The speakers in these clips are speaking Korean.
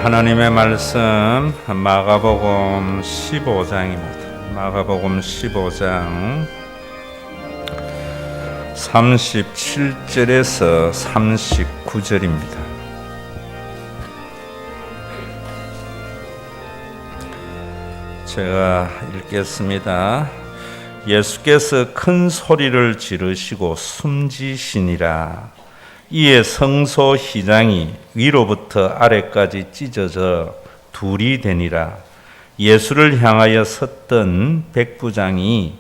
하나님의 말씀 마가복음 15장입니다. 마가복음 15장 37절에서 39절입니다. 제가 읽겠습니다. 예수께서 큰 소리를 지르시고 숨지시니라. 이에 성소 휘장이 위로부터 아래까지 찢어져 둘이 되니라. 예수를 향하여 섰던 백부장이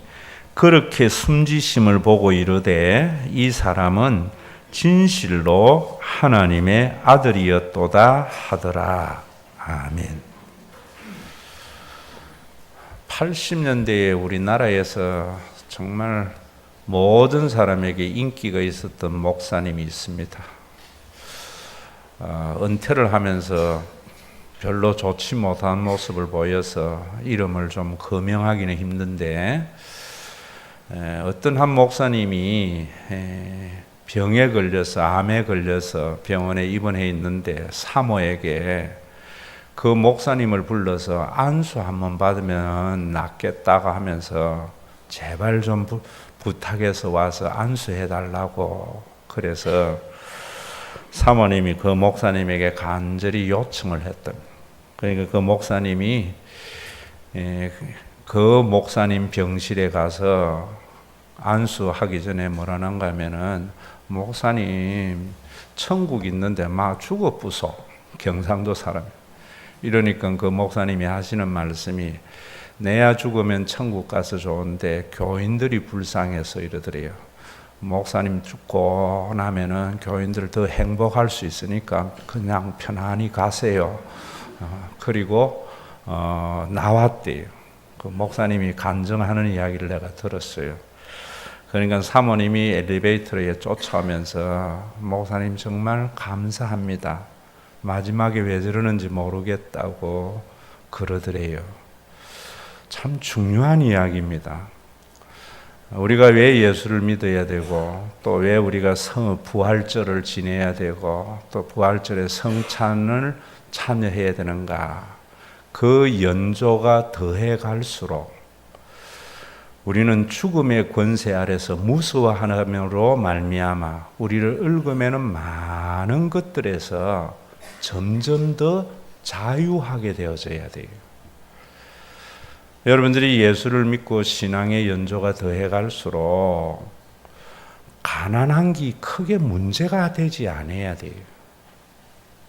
그렇게 숨지심을 보고 이르되 이 사람은 진실로 하나님의 아들이었도다 하더라. 아멘. 80년대에 우리나라에서 정말 모든 사람에게 인기가 있었던 목사님이 있습니다. 은퇴를 하면서 별로 좋지 못한 모습을 보여서 이름을 좀 거명하기는 힘든데, 어떤 한 목사님이 병에 걸려서, 암에 걸려서 병원에 입원해 있는데 사모에게 그 목사님을 불러서 안수 한번 받으면 낫겠다고 하면서 제발 좀 부탁해서 와서 안수해 달라고. 그래서 사모님이 그 목사님에게 간절히 요청을 했던. 그러니까 그 목사님이 그 목사님 병실에 가서 안수하기 전에 뭐라는가 하면은, 목사님 천국 있는데 막 죽어 부소. 경상도 사람. 이러니까 그 목사님이 하시는 말씀이, 내야 죽으면 천국 가서 좋은데 교인들이 불쌍해서 이러더래요. 목사님 죽고 나면은 교인들 더 행복할 수 있으니까 그냥 편안히 가세요. 그리고 나왔대요. 그 목사님이 간증하는 이야기를 내가 들었어요. 그러니까 사모님이 엘리베이터에 쫓아오면서, 목사님 정말 감사합니다. 마지막에 왜 저러는지 모르겠다고 그러더래요. 참 중요한 이야기입니다. 우리가 왜 예수를 믿어야 되고, 또 왜 우리가 부활절을 지내야 되고, 또 부활절에 성찬을 참여해야 되는가. 그 연조가 더해 갈수록 우리는 죽음의 권세 아래서 무서워함으로 말미암아 우리를 얽어매는 많은 것들에서 점점 더 자유하게 되어져야 돼요. 여러분들이 예수를 믿고 신앙의 연조가 더해 갈수록 가난한 게 크게 문제가 되지 않아야 돼요.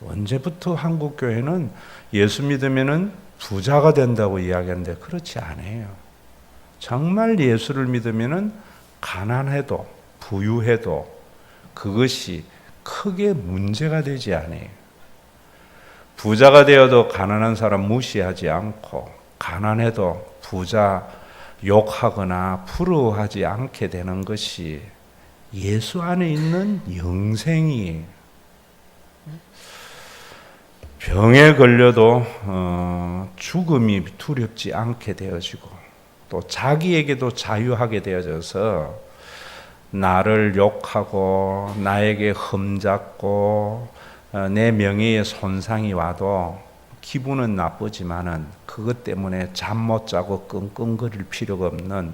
언제부터 한국 교회는 예수 믿으면은 부자가 된다고 이야기하는데 그렇지 않아요. 정말 예수를 믿으면은 가난해도 부유해도 그것이 크게 문제가 되지 않아요. 부자가 되어도 가난한 사람 무시하지 않고, 가난해도 부자 욕하거나 부러워하지 않게 되는 것이 예수 안에 있는 영생이에요. 병에 걸려도 죽음이 두렵지 않게 되어지고, 또 자기에게도 자유하게 되어져서 나를 욕하고 나에게 흠잡고 내 명예에 손상이 와도 기분은 나쁘지만은 그것 때문에 잠 못 자고 끙끙거릴 필요가 없는,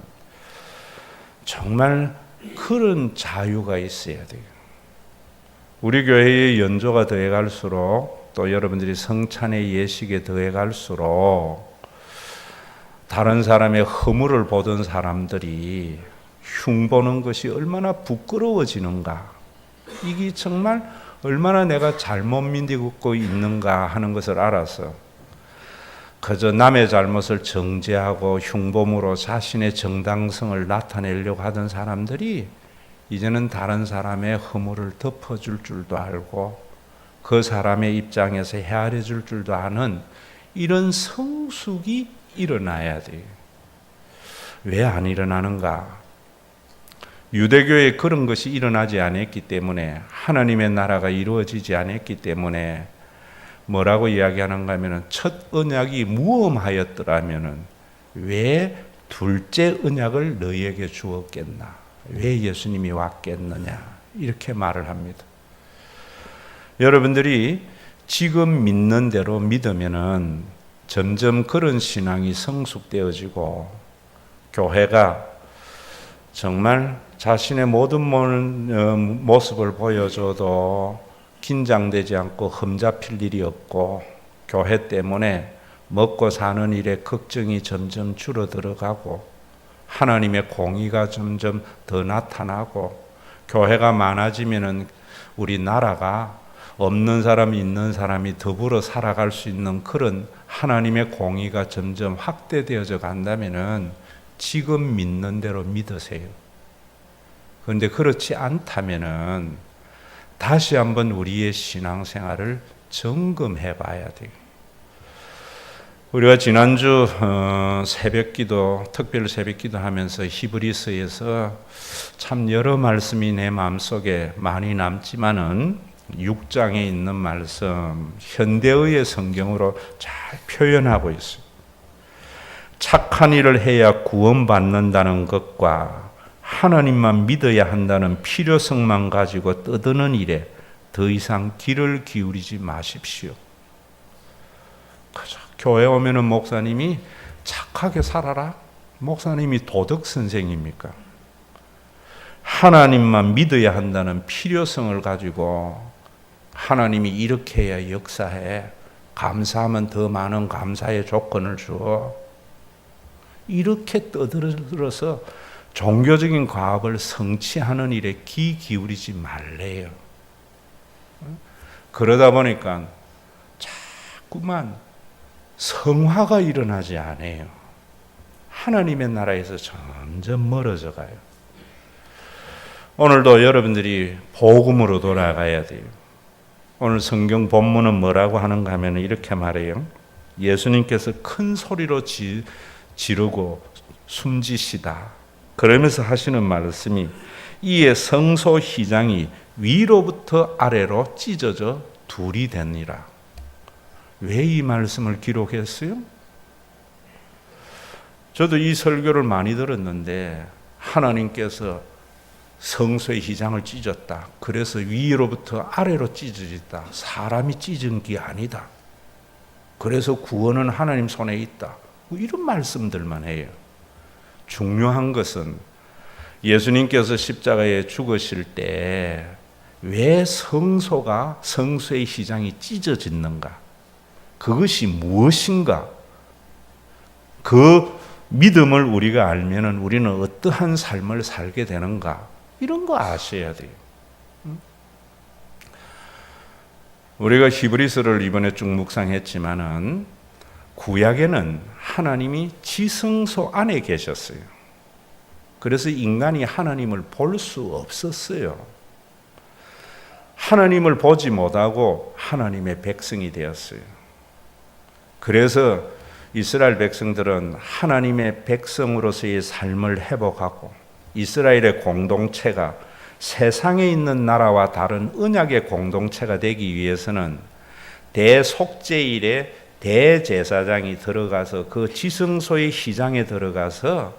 정말 그런 자유가 있어야 돼요. 우리 교회의 연조가 더해 갈수록, 또 여러분들이 성찬의 예식에 더해 갈수록 다른 사람의 허물을 보던 사람들이 흉보는 것이 얼마나 부끄러워지는가. 이게 정말 얼마나 내가 잘못 믿고 있는가 하는 것을 알아서 그저 남의 잘못을 정죄하고 흉범으로 자신의 정당성을 나타내려고 하던 사람들이 이제는 다른 사람의 허물을 덮어줄 줄도 알고 그 사람의 입장에서 헤아려 줄 줄도 아는 이런 성숙이 일어나야 돼요. 왜 안 일어나는가? 유대교에 그런 것이 일어나지 않았기 때문에, 하나님의 나라가 이루어지지 않았기 때문에 뭐라고 이야기하는가 하면, 첫 언약이 무엄하였더라면 왜 둘째 언약을 너희에게 주었겠나? 왜 예수님이 왔겠느냐? 이렇게 말을 합니다. 여러분들이 지금 믿는 대로 믿으면은 점점 그런 신앙이 성숙되어지고 교회가 정말 자신의 모든 모습을 보여줘도 긴장되지 않고 흠잡힐 일이 없고 교회 때문에 먹고 사는 일에 걱정이 점점 줄어들어가고 하나님의 공의가 점점 더 나타나고 교회가 많아지면은 우리나라가 없는 사람 있는 사람이 더불어 살아갈 수 있는 그런 하나님의 공의가 점점 확대되어져 간다면은 지금 믿는 대로 믿으세요. 그런데 그렇지 않다면은 다시 한번 우리의 신앙생활을 점검해 봐야 돼요. 우리가 지난주 새벽기도, 특별 새벽기도 하면서 히브리서에서 참 여러 말씀이 내 마음속에 많이 남지만은 6장에 있는 말씀, 현대의 성경으로 잘 표현하고 있어요. 착한 일을 해야 구원받는다는 것과 하나님만 믿어야 한다는 필요성만 가지고 떠드는 일에 더 이상 귀를 기울이지 마십시오. 교회 오면은 목사님이 착하게 살아라? 목사님이 도덕 선생입니까? 하나님만 믿어야 한다는 필요성을 가지고 하나님이 이렇게 해야 역사해. 감사하면 더 많은 감사의 조건을 주어. 이렇게 떠들어서 종교적인 과업을 성취하는 일에 귀 기울이지 말래요. 그러다 보니까 자꾸만 성화가 일어나지 않아요. 하나님의 나라에서 점점 멀어져 가요. 오늘도 여러분들이 복음으로 돌아가야 돼요. 오늘 성경 본문은 뭐라고 하는가 하면 이렇게 말해요. 예수님께서 큰 소리로 지르고 숨지시다. 그러면서 하시는 말씀이 이에 성소 휘장이 위로부터 아래로 찢어져 둘이 되니라. 왜 이 말씀을 기록했어요? 저도 이 설교를 많이 들었는데 하나님께서 성소의 휘장을 찢었다. 그래서 위로부터 아래로 찢어졌다. 사람이 찢은 게 아니다. 그래서 구원은 하나님 손에 있다. 이런 말씀들만 해요. 중요한 것은 예수님께서 십자가에 죽으실 때 왜 성소의 휘장이 찢어졌는가? 그것이 무엇인가? 그 믿음을 우리가 알면은 우리는 어떠한 삶을 살게 되는가? 이런 거 아셔야 돼요. 우리가 히브리서를 이번에 쭉 묵상했지만은 구약에는 하나님이 지성소 안에 계셨어요. 그래서 인간이 하나님을 볼 수 없었어요. 하나님을 보지 못하고 하나님의 백성이 되었어요. 그래서 이스라엘 백성들은 하나님의 백성으로서의 삶을 회복하고 이스라엘의 공동체가 세상에 있는 나라와 다른 언약의 공동체가 되기 위해서는 대속죄일에 대제사장이 들어가서 그 지성소의 휘장에 들어가서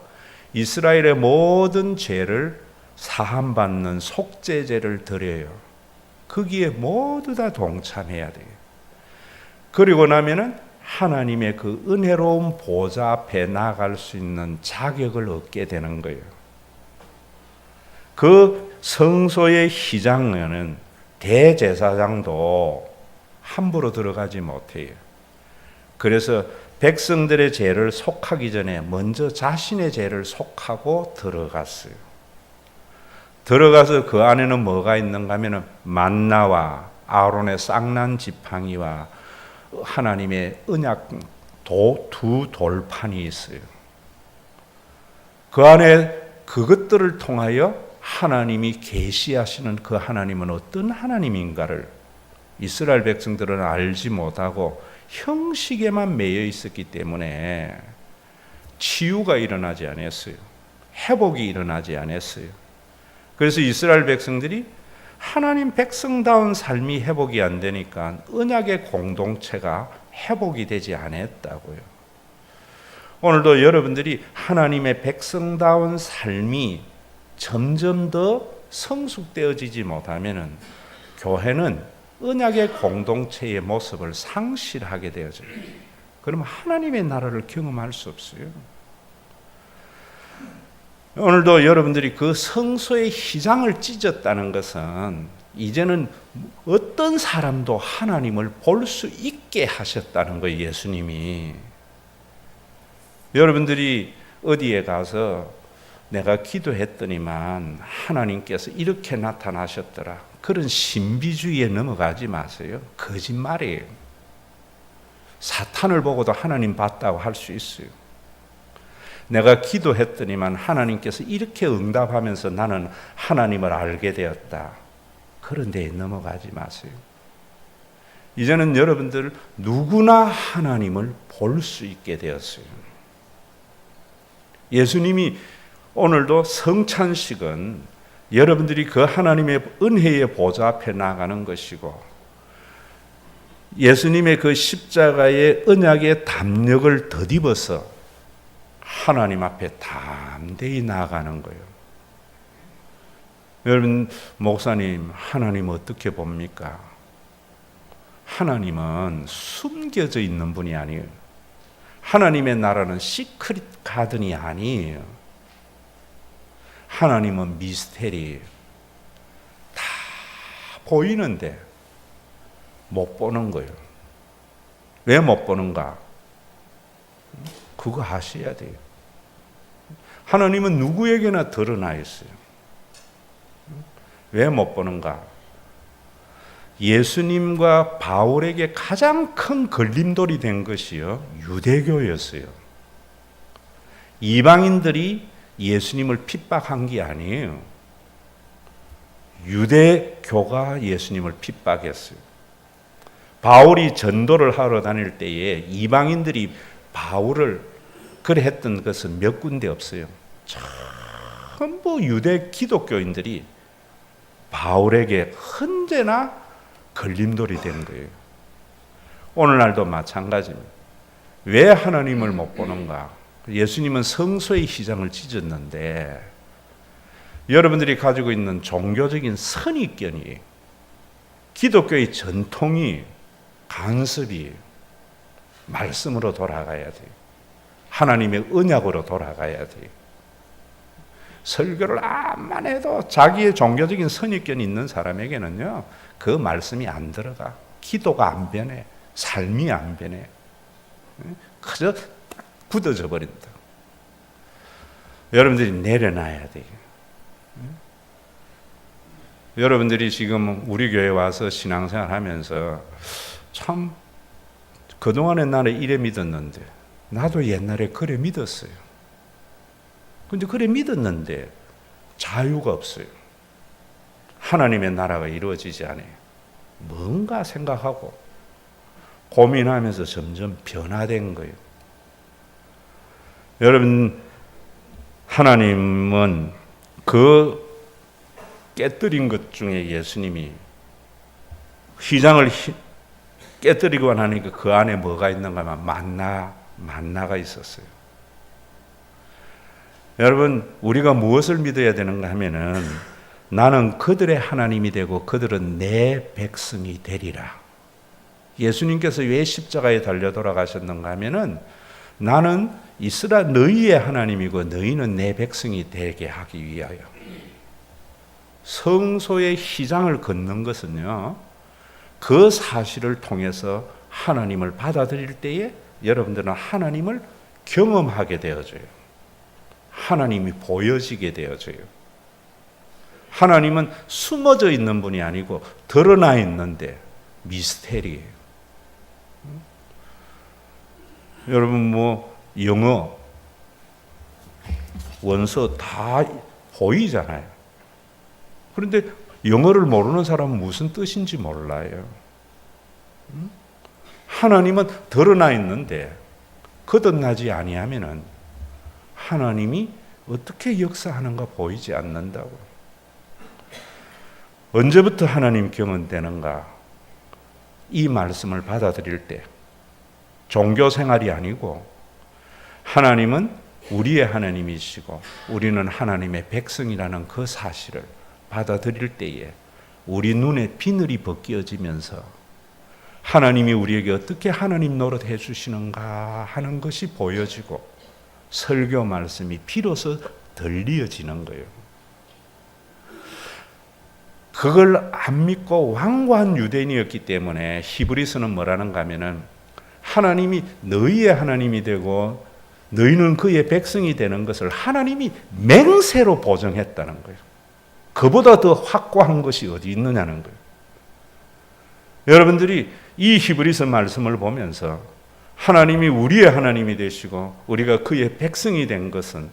이스라엘의 모든 죄를 사함받는 속죄제를 드려요. 거기에 모두 다 동참해야 돼요. 그리고 나면은 하나님의 그 은혜로운 보좌 앞에 나갈 수 있는 자격을 얻게 되는 거예요. 그 성소의 휘장에는 대제사장도 함부로 들어가지 못해요. 그래서 백성들의 죄를 속하기 전에 먼저 자신의 죄를 속하고 들어갔어요. 들어가서 그 안에는 뭐가 있는가 하면 만나와 아론의 쌍난 지팡이와 하나님의 언약 두 돌판이 있어요. 그 안에 그것들을 통하여 하나님이 계시하시는 그 하나님은 어떤 하나님인가를 이스라엘 백성들은 알지 못하고 형식에만 매여 있었기 때문에 치유가 일어나지 않았어요. 회복이 일어나지 않았어요. 그래서 이스라엘 백성들이 하나님 백성다운 삶이 회복이 안 되니까 언약의 공동체가 회복이 되지 않았다고요. 오늘도 여러분들이 하나님의 백성다운 삶이 점점 더 성숙되어지지 못하면은 교회는 언약의 공동체의 모습을 상실하게 되어져요. 그러면 하나님의 나라를 경험할 수 없어요. 오늘도 여러분들이 그 성소의 휘장을 찢었다는 것은 이제는 어떤 사람도 하나님을 볼 수 있게 하셨다는 거예요. 예수님이. 여러분들이 어디에 가서 내가 기도했더니만 하나님께서 이렇게 나타나셨더라, 그런 신비주의에 넘어가지 마세요. 거짓말이에요. 사탄을 보고도 하나님 봤다고 할 수 있어요. 내가 기도했더니만 하나님께서 이렇게 응답하면서 나는 하나님을 알게 되었다, 그런 데에 넘어가지 마세요. 이제는 여러분들 누구나 하나님을 볼 수 있게 되었어요. 예수님이 오늘도 성찬식은 여러분들이 그 하나님의 은혜의 보좌 앞에 나가는 것이고, 예수님의 그 십자가의 언약의 담력을 덧입어서 하나님 앞에 담대히 나아가는 거예요. 여러분, 목사님, 하나님 어떻게 봅니까? 하나님은 숨겨져 있는 분이 아니에요. 하나님의 나라는 시크릿 가든이 아니에요. 하나님은 미스테리예요. 다 보이는데 못 보는 거예요. 왜 못 보는가? 그거 아셔야 돼요. 하나님은 누구에게나 드러나 있어요. 왜 못 보는가? 예수님과 바울에게 가장 큰 걸림돌이 된 것이요, 유대교였어요. 이방인들이 예수님을 핍박한 게 아니에요. 유대교가 예수님을 핍박했어요. 바울이 전도를 하러 다닐 때에 이방인들이 바울을 그래 했던 것은 몇 군데 없어요. 전부 유대 기독교인들이 바울에게 언제나 걸림돌이 된 거예요. 오늘날도 마찬가지입니다. 왜 하나님을 못 보는가? 예수님은 성소의 휘장을 찢었는데 여러분들이 가지고 있는 종교적인 선입견이, 기독교의 전통이, 간섭이 말씀으로 돌아가야 돼요. 하나님의 언약으로 돌아가야 돼요. 설교를 암만 해도 자기의 종교적인 선입견이 있는 사람에게는요, 그 말씀이 안 들어가. 기도가 안 변해. 삶이 안 변해. 그저 딱 굳어져 버린다. 여러분들이 내려놔야 돼요. 여러분들이 지금 우리 교회 와서 신앙생활 하면서 참 그동안에 나는 이래 믿었는데, 나도 옛날에 그래 믿었어요. 근데 그래 믿었는데 자유가 없어요. 하나님의 나라가 이루어지지 않아요. 뭔가 생각하고 고민하면서 점점 변화된 거예요. 여러분, 하나님은 그 깨뜨린 것 중에 예수님이 휘장을 깨뜨리고 나니까 그 안에 뭐가 있는가 하면 만나가 있었어요. 여러분, 우리가 무엇을 믿어야 되는가 하면은, 나는 그들의 하나님이 되고 그들은 내 백성이 되리라. 예수님께서 왜 십자가에 달려 돌아가셨는가 하면은, 나는 너희의 하나님이고 너희는 내 백성이 되게 하기 위하여. 성소의 휘장을 걷는 것은요, 그 사실을 통해서 하나님을 받아들일 때에 여러분들은 하나님을 경험하게 되어져요. 하나님이 보여지게 되어져요. 하나님은 숨어져 있는 분이 아니고 드러나 있는데 미스테리예요. 여러분, 영어, 원서 다 보이잖아요. 그런데 영어를 모르는 사람은 무슨 뜻인지 몰라요. 하나님은 드러나 있는데 거듭나지 아니하면은 하나님이 어떻게 역사하는가 보이지 않는다고. 언제부터 하나님 경험되는가? 이 말씀을 받아들일 때, 종교 생활이 아니고 하나님은 우리의 하나님이시고 우리는 하나님의 백성이라는 그 사실을 받아들일 때에 우리 눈에 비늘이 벗겨지면서 하나님이 우리에게 어떻게 하나님 노릇해 주시는가 하는 것이 보여지고 설교 말씀이 비로소 들려지는 거예요. 그걸 안 믿고 완고한 유대인이었기 때문에 히브리서는 뭐라는가 하면은 하나님이 너희의 하나님이 되고 너희는 그의 백성이 되는 것을 하나님이 맹세로 보정했다는 거예요. 그보다 더 확고한 것이 어디 있느냐는 거예요. 여러분들이 이 히브리서 말씀을 보면서 하나님이 우리의 하나님이 되시고 우리가 그의 백성이 된 것은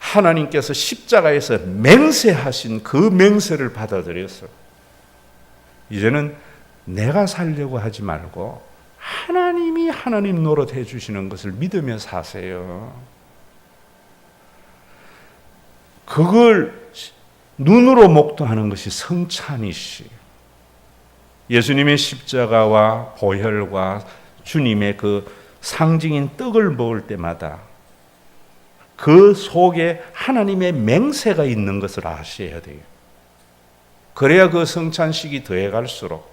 하나님께서 십자가에서 맹세하신 그 맹세를 받아들여서 이제는 내가 살려고 하지 말고 하나님이 하나님 노릇해 주시는 것을 믿으며 사세요. 그걸 눈으로 목도하는 것이 성찬이시. 예수님의 십자가와 보혈과 주님의 그 상징인 떡을 먹을 때마다 그 속에 하나님의 맹세가 있는 것을 아셔야 돼요. 그래야 그 성찬식이 더해갈수록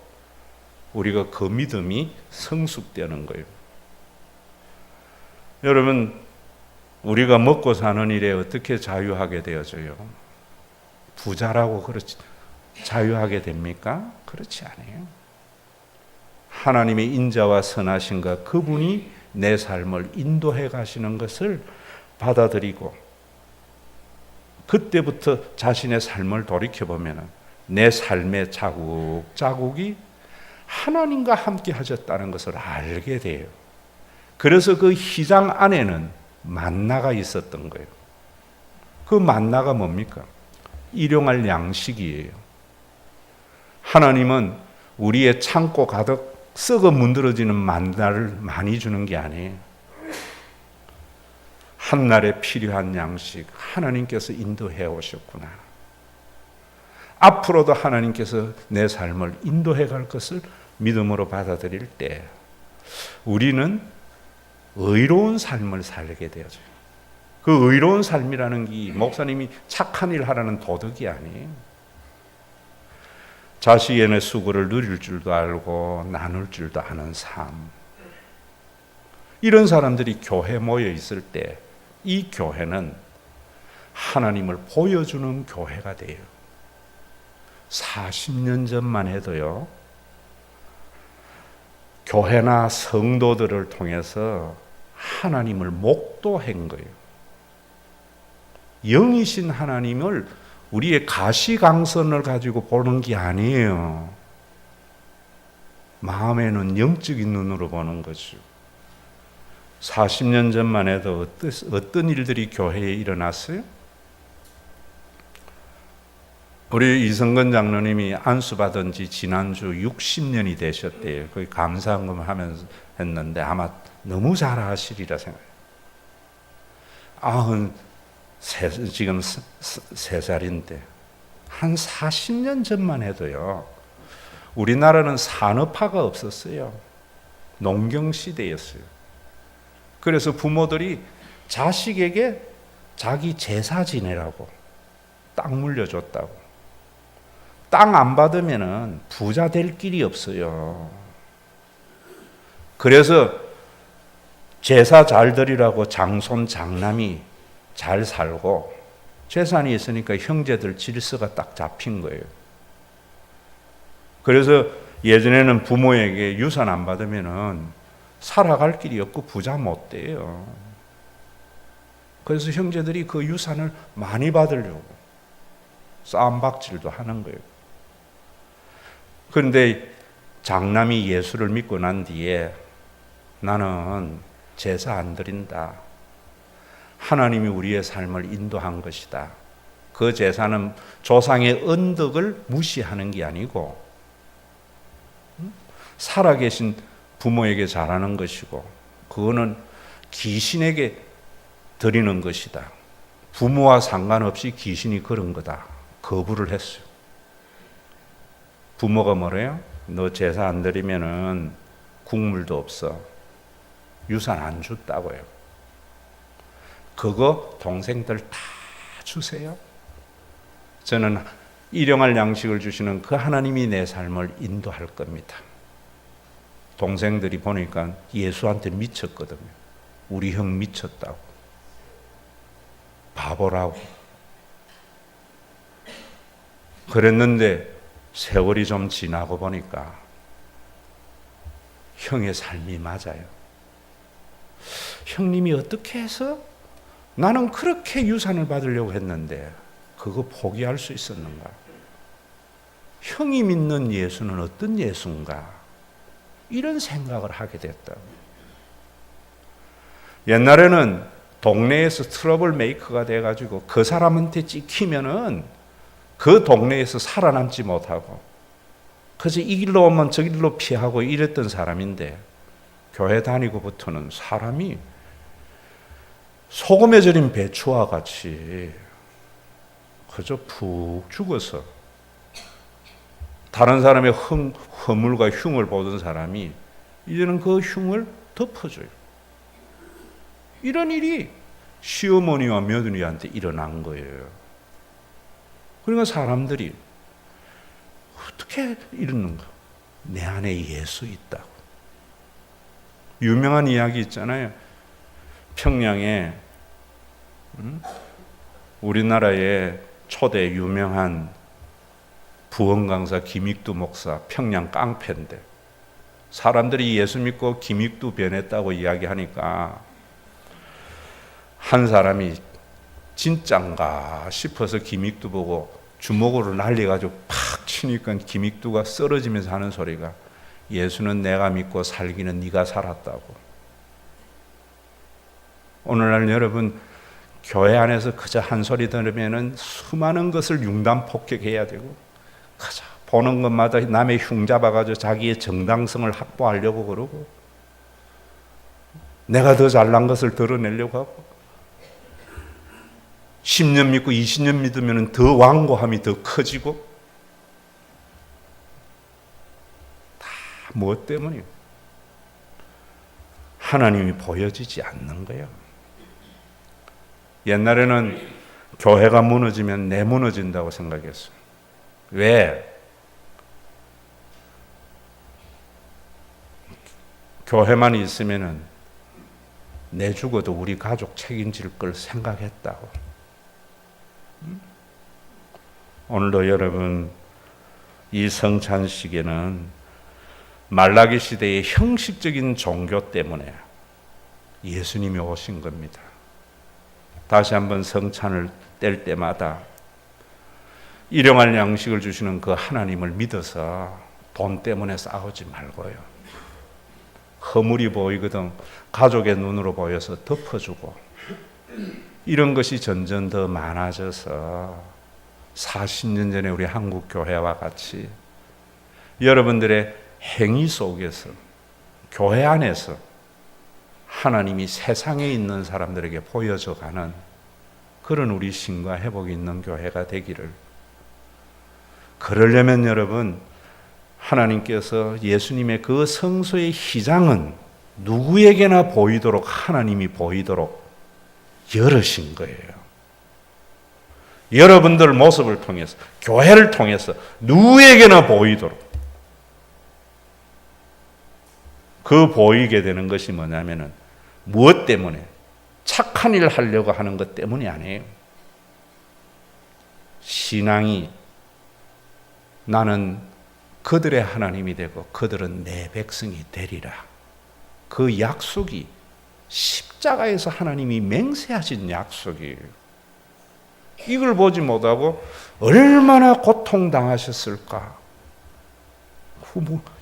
우리가 그 믿음이 성숙되는 거예요. 여러분, 우리가 먹고 사는 일에 어떻게 자유하게 되어져요? 부자라고 그렇지 자유하게 됩니까? 그렇지 않아요. 하나님의 인자와 선하신가 그분이 내 삶을 인도해 가시는 것을 받아들이고 그때부터 자신의 삶을 돌이켜보면 내 삶의 자국자국이 하나님과 함께 하셨다는 것을 알게 돼요. 그래서 그 휘장 안에는 만나가 있었던 거예요. 그 만나가 뭡니까? 일용할 양식이에요. 하나님은 우리의 창고 가득 썩어 문드러지는 만나를 많이 주는 게 아니에요. 한날에 필요한 양식 하나님께서 인도해 오셨구나. 앞으로도 하나님께서 내 삶을 인도해 갈 것을 믿음으로 받아들일 때 우리는 의로운 삶을 살게 되어져요. 그 의로운 삶이라는 게 목사님이 착한 일 하라는 도덕이 아니에요. 자식의 수고를 누릴 줄도 알고 나눌 줄도 아는 삶. 이런 사람들이 교회에 모여 있을 때 이 교회는 하나님을 보여주는 교회가 돼요. 40년 전만 해도요, 교회나 성도들을 통해서 하나님을 목도한 거예요. 영이신 하나님을 우리의 가시광선을 가지고 보는 게 아니에요. 마음에는 영적인 눈으로 보는 거죠. 40년 전만 해도 어떤 일들이 교회에 일어났어요? 우리 이성근 장로님이 안수받은 지 지난주 60년이 되셨대요. 거의 감사한금 하면서 했는데 아마 너무 잘 아시리라 생각해요. 지금 3살인데 한 40년 전만 해도요, 우리나라는 산업화가 없었어요. 농경시대였어요. 그래서 부모들이 자식에게 자기 제사 지내라고 땅 물려줬다고. 땅 안 받으면은 부자 될 길이 없어요. 그래서 제사 잘 드리라고 장손 장남이 잘 살고 재산이 있으니까 형제들 질서가 딱 잡힌 거예요. 그래서 예전에는 부모에게 유산 안 받으면은 살아갈 길이 없고 부자 못 돼요. 그래서 형제들이 그 유산을 많이 받으려고 싸움박질도 하는 거예요. 그런데 장남이 예수를 믿고 난 뒤에 나는 제사 안 드린다. 하나님이 우리의 삶을 인도한 것이다. 그 제사는 조상의 언덕을 무시하는 게 아니고 살아계신 부모에게 잘하는 것이고 그거는 귀신에게 드리는 것이다. 부모와 상관없이 귀신이 그런 거다. 거부를 했어요. 부모가 뭐래요? 너 제사 안 드리면은 국물도 없어. 유산 안 줬다고요. 그거 동생들 다 주세요. 저는 일용할 양식을 주시는 그 하나님이 내 삶을 인도할 겁니다. 동생들이 보니까 예수한테 미쳤거든요. 우리 형 미쳤다고. 바보라고. 그랬는데 세월이 좀 지나고 보니까 형의 삶이 맞아요. 형님이 어떻게 해서 나는 그렇게 유산을 받으려고 했는데 그거 포기할 수 있었는가? 형이 믿는 예수는 어떤 예수인가? 이런 생각을 하게 됐다. 옛날에는 동네에서 트러블 메이커가 돼가지고 그 사람한테 찍히면은 그 동네에서 살아남지 못하고 그래서 이 길로 오면 저 길로 피하고 이랬던 사람인데 교회 다니고부터는 사람이 소금에 절인 배추와 같이 그저 푹 죽어서 다른 사람의 허물과 흉을 보던 사람이 이제는 그 흉을 덮어줘요. 이런 일이 시어머니와 며느리한테 일어난 거예요. 그러니까 사람들이 어떻게 이러는가? 내 안에 예수 있다고. 유명한 이야기 있잖아요. 평양에 우리나라의 초대 유명한 부흥 강사 김익두 목사, 평양 깡패인데 사람들이 예수 믿고 김익두 변했다고 이야기하니까 한 사람이 진짠가 싶어서 김익두 보고 주먹으로 날려가지고 팍 치니까 김익두가 쓰러지면서 하는 소리가 예수는 내가 믿고 살기는 네가 살았다고. 오늘날 여러분 교회 안에서 그저 한 소리 들으면은 수많은 것을 융단 폭격해야 되고 그저 보는 것마다 남의 흉 잡아가지고 자기의 정당성을 확보하려고 그러고 내가 더 잘난 것을 드러내려고 하고 10년 믿고 20년 믿으면 더 완고함이 더 커지고 다 무엇 때문이에요? 하나님이 보여지지 않는 거예요. 옛날에는 교회가 무너지면 내 무너진다고 생각했어요. 왜? 교회만 있으면은 내 죽어도 우리 가족 책임질 걸 생각했다고. 오늘도 여러분 이 성찬식에는 말라기 시대의 형식적인 종교 때문에 예수님이 오신 겁니다. 다시 한번 성찬을 뗄 때마다 일용할 양식을 주시는 그 하나님을 믿어서 돈 때문에 싸우지 말고요. 허물이 보이거든 가족의 눈으로 보여서 덮어주고 이런 것이 점점 더 많아져서 40년 전에 우리 한국 교회와 같이 여러분들의 행위 속에서 교회 안에서 하나님이 세상에 있는 사람들에게 보여져가는 그런 우리 신과 회복이 있는 교회가 되기를. 그러려면 여러분 하나님께서 예수님의 그 성소의 휘장은 누구에게나 보이도록 하나님이 보이도록 열으신 거예요. 여러분들 모습을 통해서 교회를 통해서 누구에게나 보이도록 그 보이게 되는 것이 뭐냐면은 무엇 때문에? 착한 일을 하려고 하는 것 때문이 아니에요. 신앙이 나는 그들의 하나님이 되고 그들은 내 백성이 되리라. 그 약속이 십자가에서 하나님이 맹세하신 약속이에요. 이걸 보지 못하고 얼마나 고통당하셨을까?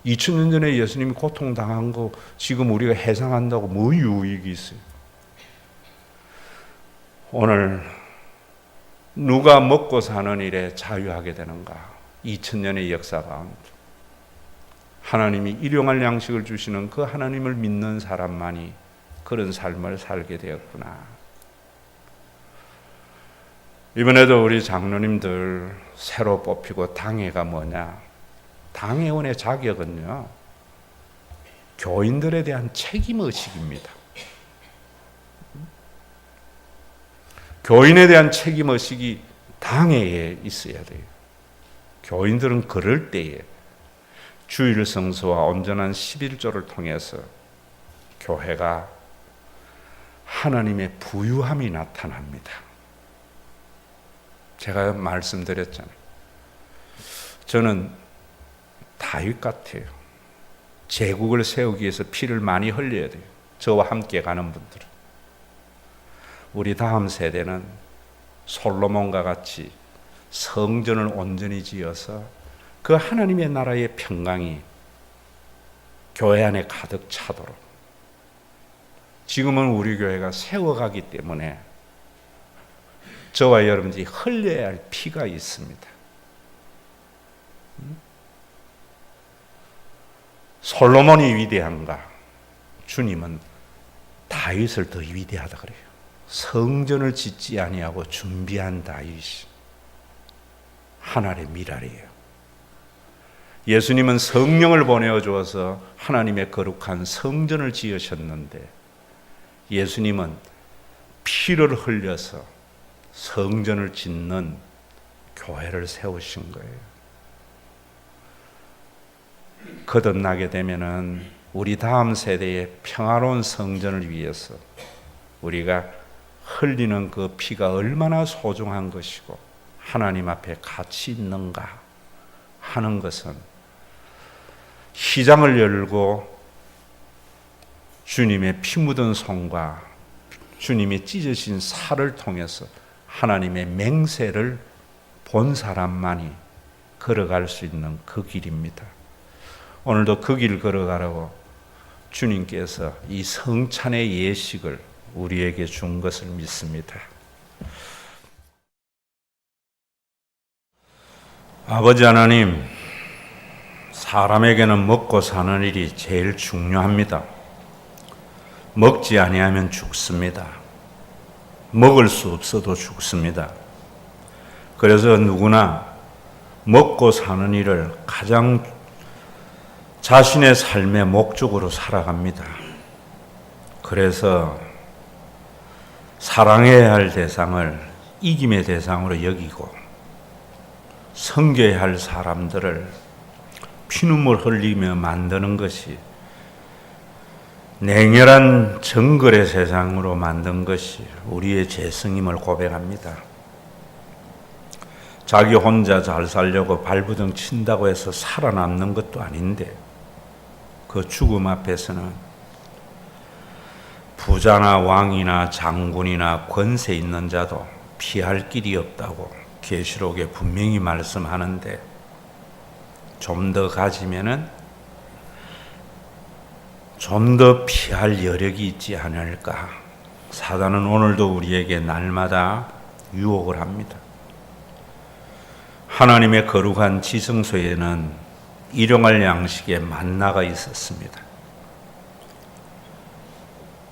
2000년 전에 예수님이 고통당한 거 지금 우리가 해상한다고 뭐 유익이 있어요? 오늘 누가 먹고 사는 일에 자유하게 되는가? 2000년의 역사 가운데 하나님이 일용할 양식을 주시는 그 하나님을 믿는 사람만이 그런 삶을 살게 되었구나. 이번에도 우리 장로님들 새로 뽑히고 당회가 뭐냐? 당회원의 자격은요, 교인들에 대한 책임의식입니다. 교인에 대한 책임의식이 당회에 있어야 돼요. 교인들은 그럴 때에 주일 성수와 온전한 11조를 통해서 교회가 하나님의 부유함이 나타납니다. 제가 말씀드렸잖아요. 저는 다윗 같아요. 제국을 세우기 위해서 피를 많이 흘려야 돼요. 저와 함께 가는 분들은. 우리 다음 세대는 솔로몬과 같이 성전을 온전히 지어서 그 하나님의 나라의 평강이 교회 안에 가득 차도록, 지금은 우리 교회가 세워가기 때문에 저와 여러분들이 흘려야 할 피가 있습니다. 솔로몬이 위대한가? 주님은 다윗을 더 위대하다 그래요. 성전을 짓지 아니하고 준비한 다윗이 하나님의 미랄이에요. 예수님은 성령을 보내어 주어서 하나님의 거룩한 성전을 지으셨는데, 예수님은 피를 흘려서 성전을 짓는 교회를 세우신 거예요. 거듭나게 되면은 우리 다음 세대의 평화로운 성전을 위해서 우리가 흘리는 그 피가 얼마나 소중한 것이고 하나님 앞에 가치 있는가 하는 것은 시장을 열고 주님의 피 묻은 손과 주님이 찢으신 살을 통해서 하나님의 맹세를 본 사람만이 걸어갈 수 있는 그 길입니다. 오늘도 그 길 걸어가라고 주님께서 이 성찬의 예식을 우리에게 준 것을 믿습니다. 아버지 하나님, 사람에게는 먹고 사는 일이 제일 중요합니다. 먹지 아니하면 죽습니다. 먹을 수 없어도 죽습니다. 그래서 누구나 먹고 사는 일을 가장 자신의 삶의 목적으로 살아갑니다. 그래서 사랑해야 할 대상을 이김의 대상으로 여기고 섬겨야 할 사람들을 피눈물 흘리며 만드는 것이 냉혈한 정글의 세상으로 만든 것이 우리의 죄성임을 고백합니다. 자기 혼자 잘 살려고 발부둥 친다고 해서 살아남는 것도 아닌데, 그 죽음 앞에서는 부자나 왕이나 장군이나 권세 있는 자도 피할 길이 없다고 계시록에 분명히 말씀하는데, 좀 더 가지면은 좀 더 피할 여력이 있지 않을까. 사단은 오늘도 우리에게 날마다 유혹을 합니다. 하나님의 거룩한 지성소에는 일용할 양식의 만나가 있었습니다.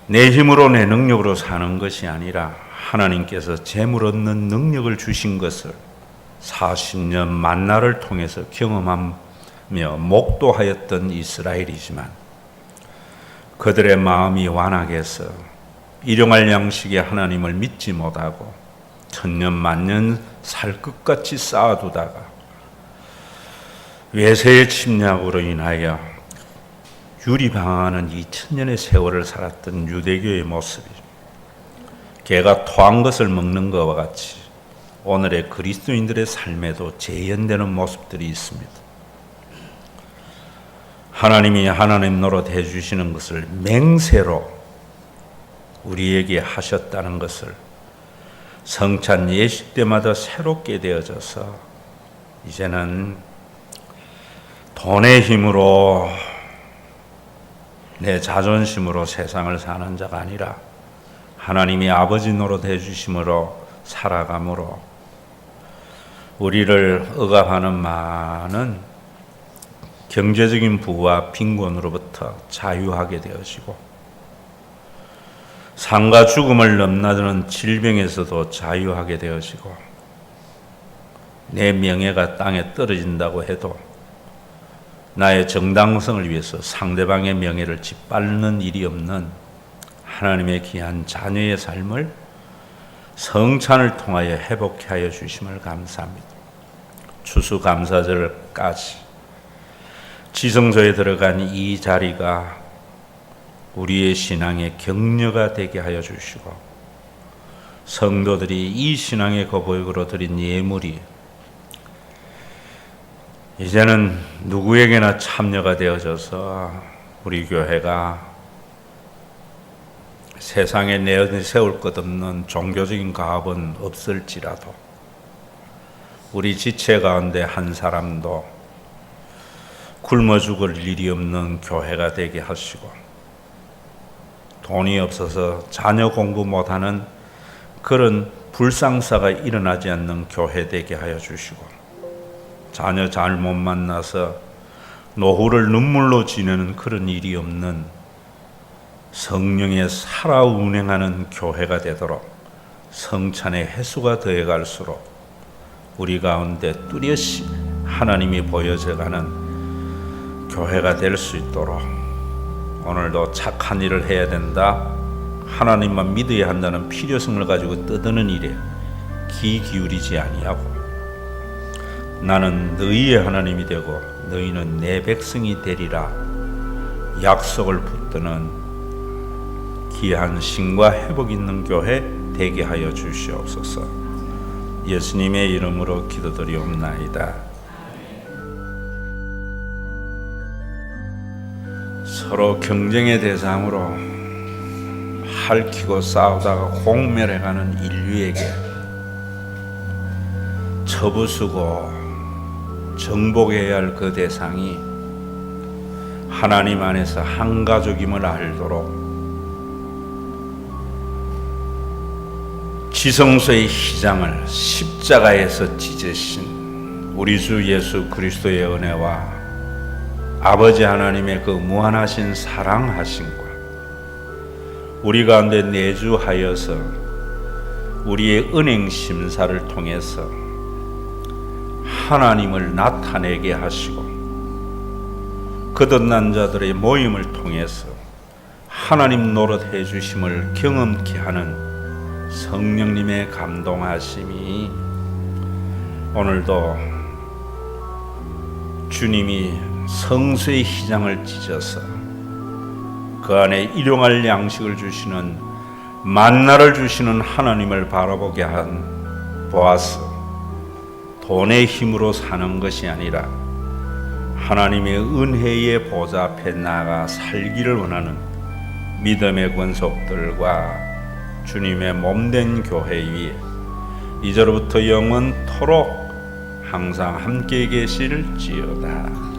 내 힘으로 내 능력으로 사는 것이 아니라 하나님께서 재물 얻는 능력을 주신 것을 40년 만나를 통해서 경험하며 목도하였던 이스라엘이지만, 그들의 마음이 완악해서 일용할 양식의 하나님을 믿지 못하고 천년 만년 살 것같이 쌓아두다가 외세의 침략으로 인하여 유리방황하는 2000년의 세월을 살았던 유대교의 모습이 개가 토한 것을 먹는 것과 같이 오늘의 그리스도인들의 삶에도 재현되는 모습들이 있습니다. 하나님이 하나님 노릇 해주시는 것을 맹세로 우리에게 하셨다는 것을 성찬 예식 때마다 새롭게 되어져서 이제는 돈의 힘으로 내 자존심으로 세상을 사는 자가 아니라 하나님이 아버지 노릇 해주심으로 살아감으로 우리를 억압하는 많은 경제적인 부와 빈곤으로부터 자유하게 되어지고 삶과 죽음을 넘나드는 질병에서도 자유하게 되어지고 내 명예가 땅에 떨어진다고 해도 나의 정당성을 위해서 상대방의 명예를 짓밟는 일이 없는 하나님의 귀한 자녀의 삶을 성찬을 통하여 회복해 하여 주심을 감사합니다. 추수감사절까지 지성소에 들어간 이 자리가 우리의 신앙의 격려가 되게 하여 주시고, 성도들이 이 신앙의 거복으로 드린 예물이 이제는 누구에게나 참여가 되어져서 우리 교회가 세상에 내세울 것 없는 종교적인 가업은 없을지라도 우리 지체 가운데 한 사람도 굶어 죽을 일이 없는 교회가 되게 하시고, 돈이 없어서 자녀 공부 못하는 그런 불상사가 일어나지 않는 교회 되게 하여 주시고, 자녀 잘못 만나서 노후를 눈물로 지내는 그런 일이 없는 성령의 살아 운행하는 교회가 되도록 성찬의 횟수가 더해갈수록 우리 가운데 뚜렷이 하나님이 보여져가는 교회가 될 수 있도록 오늘도 착한 일을 해야 된다, 하나님만 믿어야 한다는 필요성을 가지고 떠드는 일에 귀 기울이지 아니하고, 나는 너희의 하나님이 되고 너희는 내 백성이 되리라 약속을 붙드는 귀한 신과 회복 있는 교회 되게 하여 주시옵소서. 예수님의 이름으로 기도드리옵나이다. 서로 경쟁의 대상으로 핥히고 싸우다가 공멸해가는 인류에게 처부수고 정복해야 할 그 대상이 하나님 안에서 한 가족임을 알도록 지성소의 휘장을 십자가에서 찢으신 우리 주 예수 그리스도의 은혜와 아버지 하나님의 그 무한하신 사랑하심과 우리 가운데 내주하여서 우리의 은행 심사를 통해서 하나님을 나타내게 하시고, 거듭난 자들의 모임을 통해서 하나님 노릇해 주심을 경험케 하는 성령님의 감동하심이 오늘도 주님이 성수의 휘장을 찢어서 그 안에 일용할 양식을 주시는 만나를 주시는 하나님을 바라보게 한 보아스, 돈의 힘으로 사는 것이 아니라 하나님의 은혜의 보좌 앞에 나아가 살기를 원하는 믿음의 권속들과 주님의 몸된 교회 위에 이제로부터 영원토록 항상 함께 계실지어다.